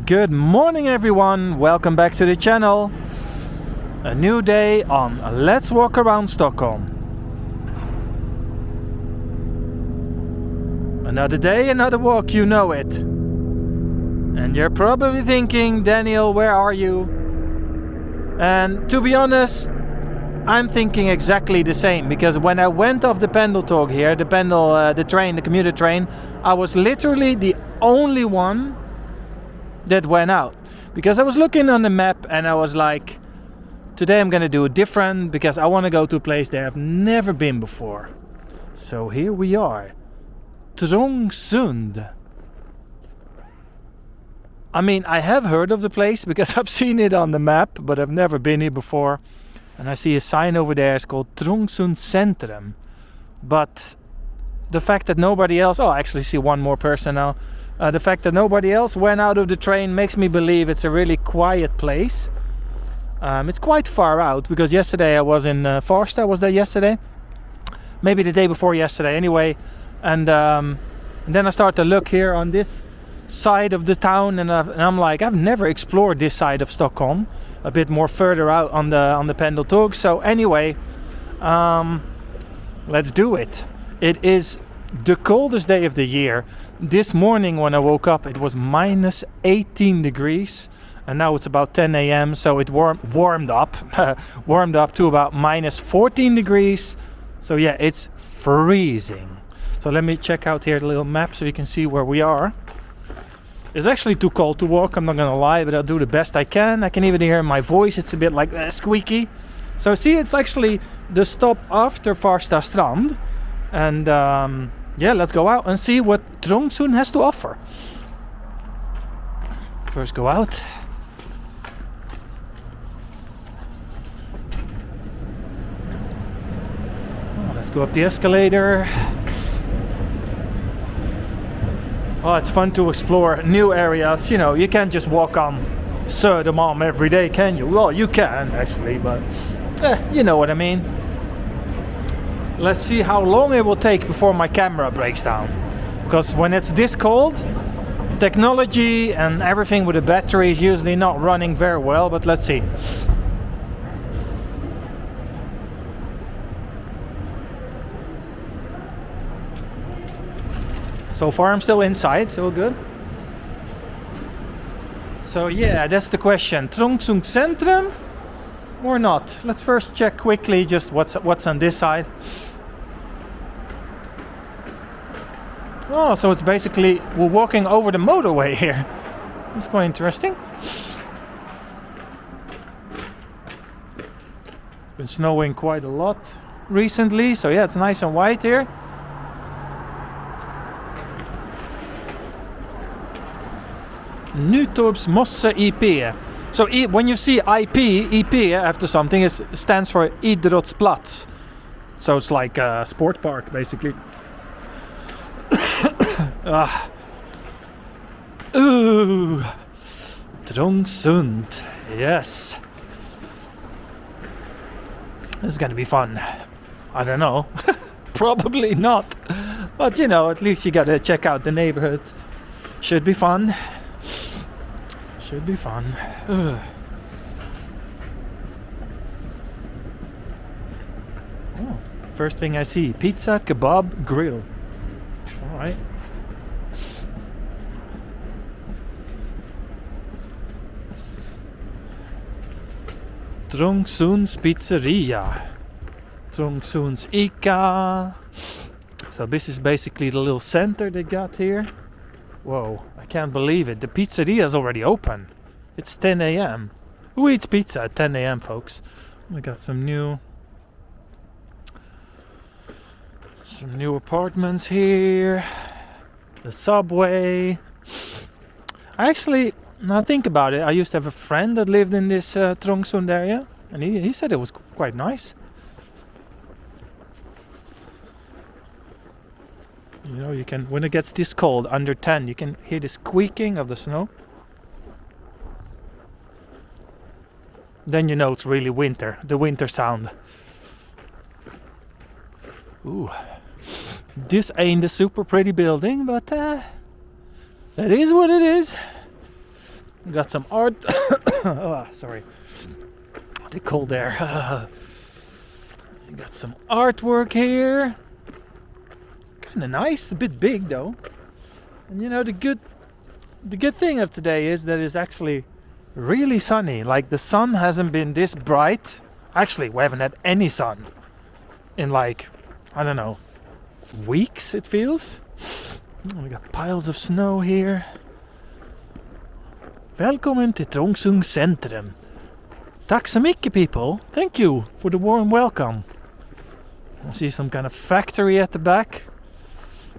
Good morning everyone, welcome back to the channel. A new day on Let's Walk Around Stockholm. Another day, another walk, you know it. And you're probably thinking, Daniel, where are you? And to be honest, I'm thinking exactly the same, because when I went off the pendeltåg here, the commuter train, I was literally the only one that went out. Because I was looking on the map and I was like, today I'm gonna do it different because I want to go to a place that I've never been before. So here we are, Trångsund. I mean, I have heard of the place because I've seen it on the map, but I've never been here before. And I see a sign over there, it's called Trongsoon Centrum. But the fact that nobody else, I actually see one more person now. The fact that nobody else went out of the train makes me believe it's a really quiet place. It's quite far out, because yesterday I was in Farsta, was there yesterday? Maybe the day before yesterday, anyway. And then I start to look here on this side of the town, and I'm like, I've never explored this side of Stockholm, a bit more further out on the pendeltåg. So anyway, let's do it. It is the coldest day of the year. This morning when I woke up, it was minus 18 degrees, and now it's about 10 a.m. so it warmed up to about minus 14 degrees. So yeah, it's freezing. So let me check out here the little map so you can see where we are. It's actually too cold to walk, I'm not gonna lie, but I'll do the best I can. I can even hear my voice, it's a bit like squeaky. So see, it's actually the stop after Farsta Strand. And yeah, let's go out and see what Trongsoon has to offer. First go out. Let's go up the escalator. Oh, it's fun to explore new areas. You know, you can't just walk on Södermalm every day, can you? Well, you can actually, but you know what I mean. Let's see how long it will take before my camera breaks down. Because when it's this cold, technology and everything with the battery is usually not running very well, but let's see. So far I'm still inside, so good. So yeah, that's the question. Trongsoon Centrum or not? Let's first check quickly just what's on this side. Oh, so it's basically we're walking over the motorway here. That's quite interesting. Been snowing quite a lot recently, so yeah, it's nice and white here. Nytorps Mosse IP. So when you see EP after something, it stands for Idrottsplats. So it's like a sport park, basically. Ooh, Trångsund. Yes. This is gonna be fun. I don't know. Probably not. But you know, at least you gotta check out the neighborhood. Should be fun. Should be fun. Oh, first thing I see, pizza, kebab, grill. Alright. Trongsoon's Pizzeria. Trongsoon's Ica. So this is basically the little center they got here. Whoa, I can't believe it. The pizzeria is already open. It's 10 a.m. Who eats pizza at 10 a.m., folks? We got some new apartments here. The subway. Actually, now think about it. I used to have a friend that lived in this Trångsund area, and he said it was quite nice. You know, you can, when it gets this cold, under 10, you can hear the squeaking of the snow. Then you know it's really winter, the winter sound. Ooh, this ain't a super pretty building, but that is what it is. We got some art. Oh, sorry. The cold air. We got some artwork here. Kind of nice. A bit big though. And you know the good thing of today is that it's actually really sunny. Like the sun hasn't been this bright. Actually, we haven't had any sun in like, I don't know, weeks it feels. We got piles of snow here. Welcome to Trongsoon Centrum. Tack så mycket, people. Thank you for the warm welcome. I see some kind of factory at the back.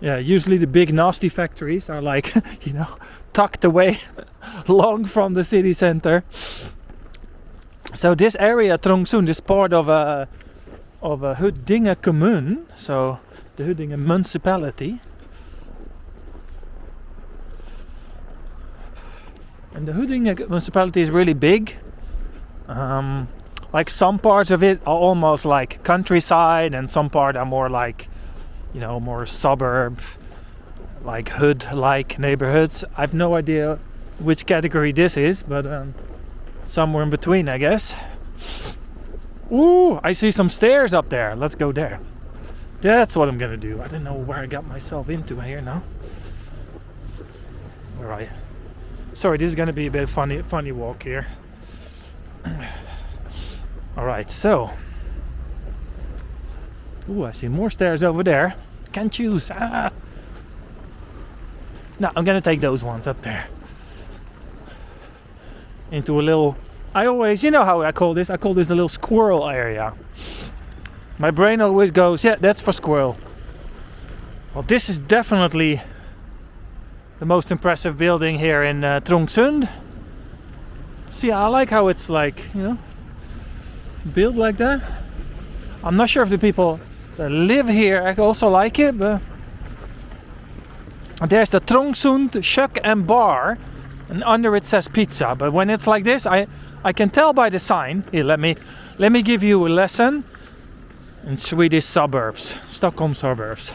Yeah, usually the big nasty factories are like, you know, tucked away long from the city center. So this area, Trongsoon, is part of a Huddinge commune, so the Huddinge municipality. And the Huddinge municipality is really big. Like some parts of it are almost like countryside, and some part are more like, you know, more suburb, like hood-like neighborhoods. I've no idea which category this is, but somewhere in between, I guess. Ooh, I see some stairs up there. Let's go there. That's what I'm gonna do. I don't know where I got myself into here now. All right. Sorry, this is gonna be a bit funny walk here. All right, so. Ooh, I see more stairs over there. Can't choose. Ah. No, I'm gonna take those ones up there. Into a little. I always, you know how I call this? I call this a little squirrel area. My brain always goes, yeah, that's for squirrel. Well, this is definitely the most impressive building here in Trångsund. See, I like how it's like, you know, built like that. I'm not sure if the people that live here also like it, but there's the Trongsoon Kök and Bar, and under it says pizza. But when it's like this, I can tell by the sign. Here, let me give you a lesson in Swedish suburbs, Stockholm suburbs.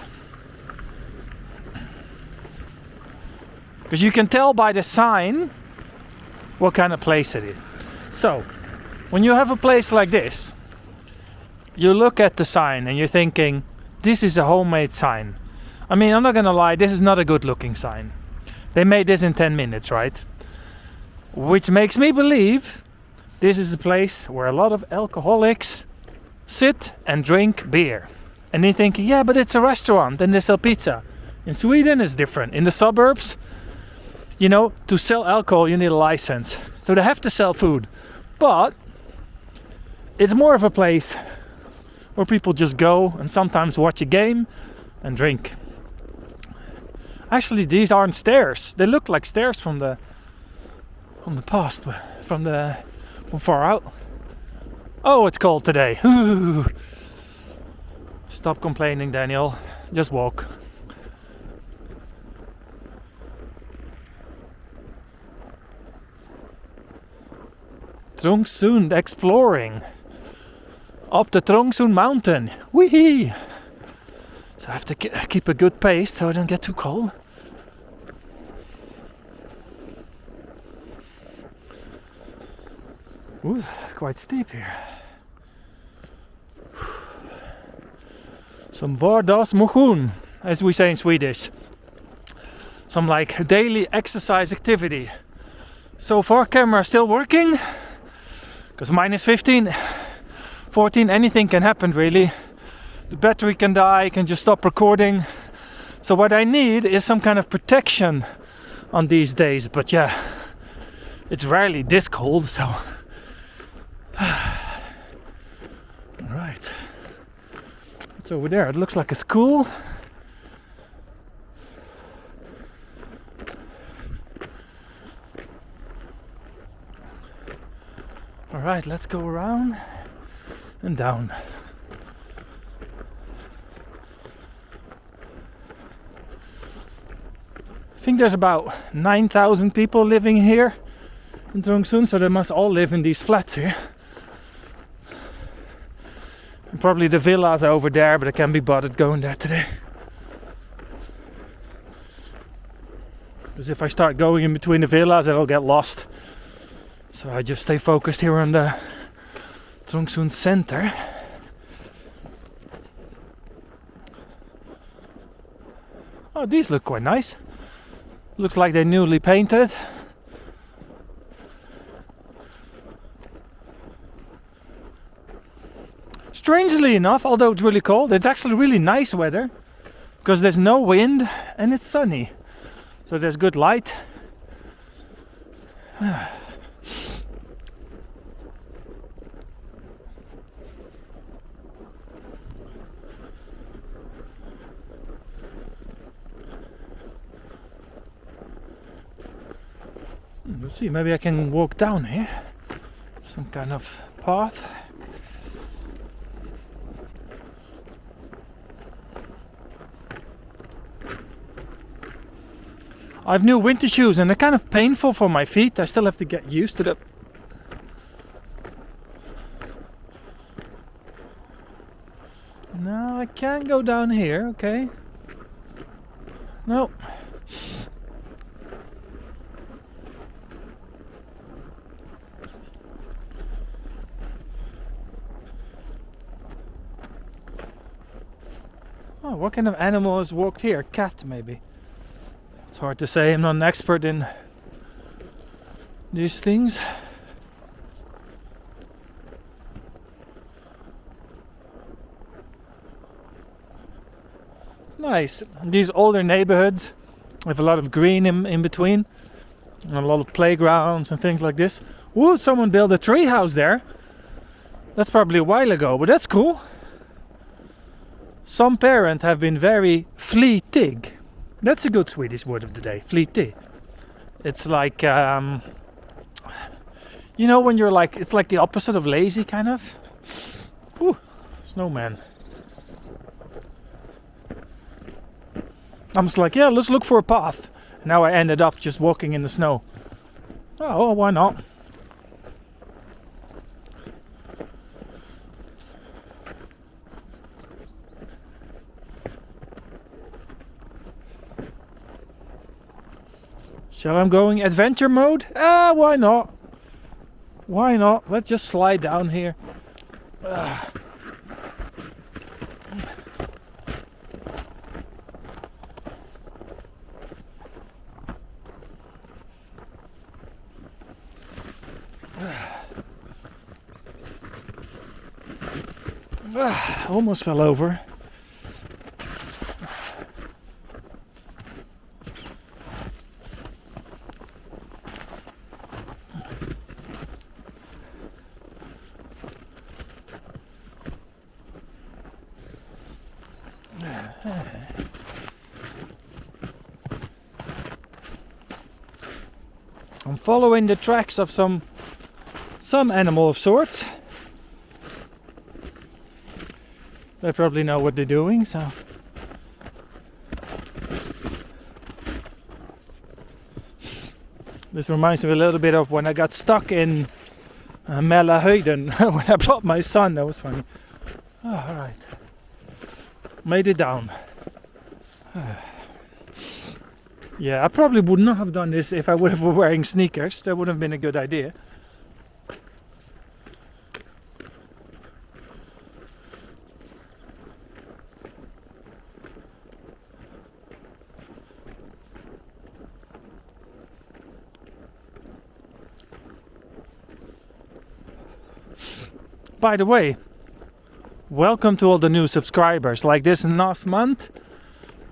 Because you can tell by the sign what kind of place it is. So, when you have a place like this, you look at the sign and you're thinking, this is a homemade sign. I mean, I'm not gonna lie, this is not a good looking sign. They made this in 10 minutes, right? Which makes me believe this is a place where a lot of alcoholics sit and drink beer. And you're thinking, yeah, but it's a restaurant and they sell pizza. In Sweden it's different. In the suburbs, you know, to sell alcohol you need a license. So they have to sell food. But it's more of a place where people just go and sometimes watch a game and drink. Actually, these aren't stairs. They look like stairs from the past, but from far out. Oh, it's cold today. Stop complaining, Daniel. Just walk. Trongsoon exploring. Up the Trongsoon mountain. Whee! So I have to keep a good pace so I don't get too cold. Ooh, quite steep here. Some vardagsmotion, as we say in Swedish. Some like daily exercise activity. So far, camera still working. Because minus 15, 14, anything can happen really. The battery can die, I can just stop recording. So what I need is some kind of protection on these days. But yeah, it's rarely this cold, so. Alright. It's over there, it looks like a school. Alright, let's go around and down. I think there's about 9,000 people living here in Trongsoon, so they must all live in these flats here. And probably the villas are over there, but I can't be bothered going there today. Because if I start going in between the villas, I'll get lost. So I just stay focused here on the Trongsoon center. Oh, these look quite nice. Looks like they're newly painted. Strangely enough, although it's really cold, it's actually really nice weather. Because there's no wind and it's sunny. So there's good light. Let's see, maybe I can walk down here. Some kind of path. I have new winter shoes and they're kind of painful for my feet. I still have to get used to them. No, I can't go down here, okay. No. Oh, what kind of animal has walked here? Cat, maybe. It's hard to say, I'm not an expert in these things. It's nice. These older neighborhoods have a lot of green in between. And a lot of playgrounds and things like this. Ooh, someone built a tree house there. That's probably a while ago, but that's cool. Some parents have been very flitig. That's a good Swedish word of the day, flitig. It's like, you know, when you're like, it's like the opposite of lazy, kind of. Ooh, snowman. I'm just like, yeah, let's look for a path. Now I ended up just walking in the snow. Oh, why not? So I'm going adventure mode? Why not? Why not? Let's just slide down here. Almost fell over. I'm following the tracks of some animal of sorts. They probably know what they're doing, so. This reminds me a little bit of when I got stuck in Mälaren when I brought my son. That was funny. Oh, all right. Made it down. Yeah, I probably would not have done this if I would have been wearing sneakers. That would have been a good idea. By the way, welcome to all the new subscribers. Like this last month,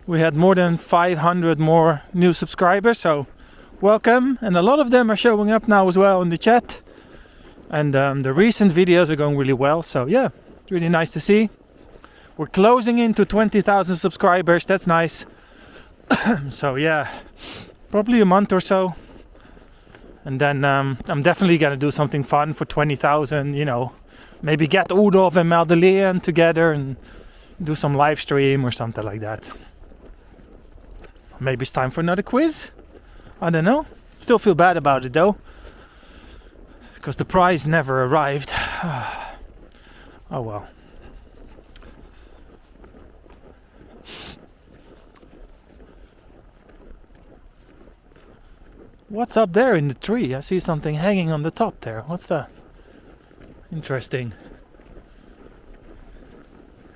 we had more than 500 more new subscribers, so welcome. And a lot of them are showing up now as well in the chat. And the recent videos are going really well, so yeah, it's really nice to see. We're closing into 20,000 subscribers, that's nice. So yeah, probably a month or so. And then I'm definitely gonna do something fun for 20,000, you know. Maybe get Udolf and Madeleine together and do some live stream or something like that. Maybe it's time for another quiz. I don't know. Still feel bad about it though, because the prize never arrived. Oh well. What's up there in the tree? I see something hanging on the top there. What's that? Interesting.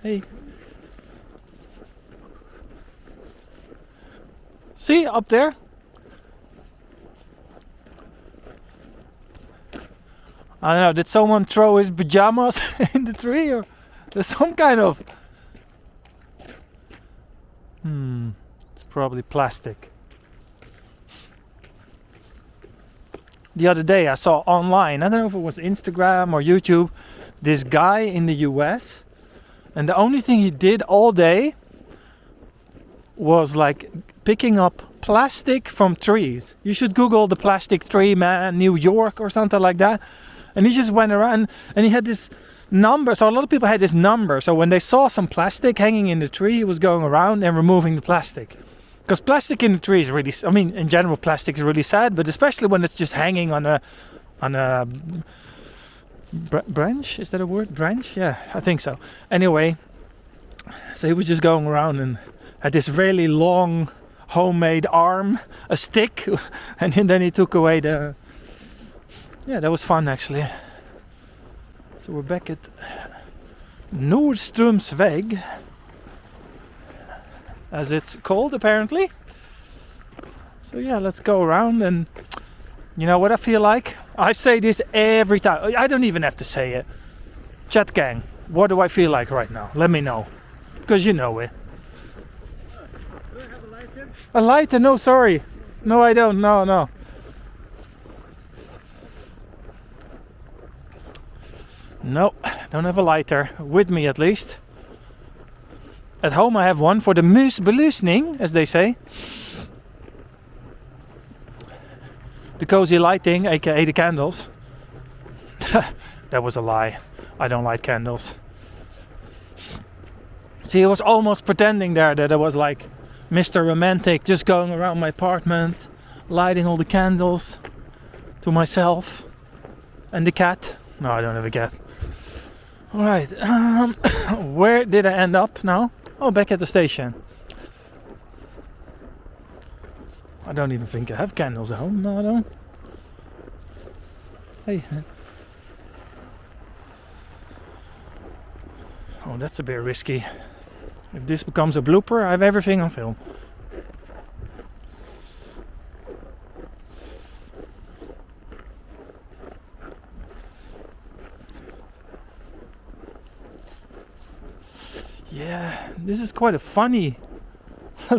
Hey. See, up there? I don't know, did someone throw his pajamas in the tree, or there's some kind of... it's probably plastic. The other day I saw online, I don't know if it was Instagram or YouTube, this guy in the US, and the only thing he did all day was like picking up plastic from trees. You should Google the plastic tree man, New York or something like that. And he just went around and he had this number. So a lot of people had this number. So when they saw some plastic hanging in the tree, he was going around and removing the plastic. Because plastic in the tree is really, I mean, in general, plastic is really sad, but especially when it's just hanging on a branch. Is that a word? Branch? Yeah, I think so. Anyway, so he was just going around and had this really long homemade arm, a stick, and then he took away the... Yeah, that was fun actually. So we're back at Nordströmsväg, as it's called apparently. So yeah, let's go around, and you know what I feel like? I say this every time. I don't even have to say it. Chat gang, what do I feel like right now? Let me know, because you know it. Do I have a lighter? A lighter? No, sorry. No, I don't. No. No, don't have a lighter. With me at least. At home I have one for the musbelysning, as they say. The cozy lighting, aka the candles. That was a lie. I don't light candles. See, I was almost pretending there that I was like Mr. Romantic, just going around my apartment, lighting all the candles to myself and the cat. No, I don't have a cat. Alright, where did I end up now? Oh, back at the station. I don't even think I have candles at home. No, I don't. Hey. Oh, that's a bit risky. If this becomes a blooper, I have everything on film. Yeah, this is quite a funny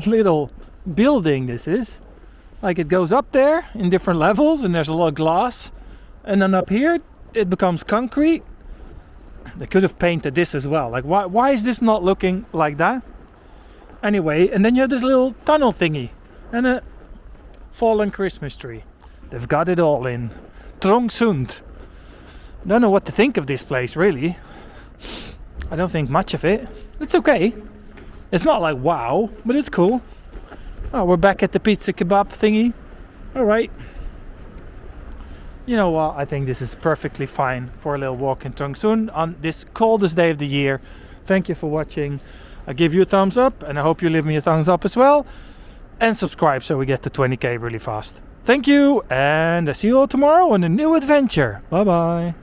little building, this is. Like, it goes up there in different levels and there's a lot of glass. And then up here it becomes concrete. They could have painted this as well. Like, why is this not looking like that? Anyway, and then you have this little tunnel thingy and a fallen Christmas tree. They've got it all in Trångsund. Don't know what to think of this place, really. I don't think much of it. It's okay. It's not like wow, but it's cool. Oh, we're back at the pizza kebab thingy. Alright. You know what? I think this is perfectly fine for a little walk in Trongsoon on this coldest day of the year. Thank you for watching. I give you a thumbs up, and I hope you leave me a thumbs up as well. And subscribe so we get to 20k really fast. Thank you, and I see you all tomorrow on a new adventure. Bye bye.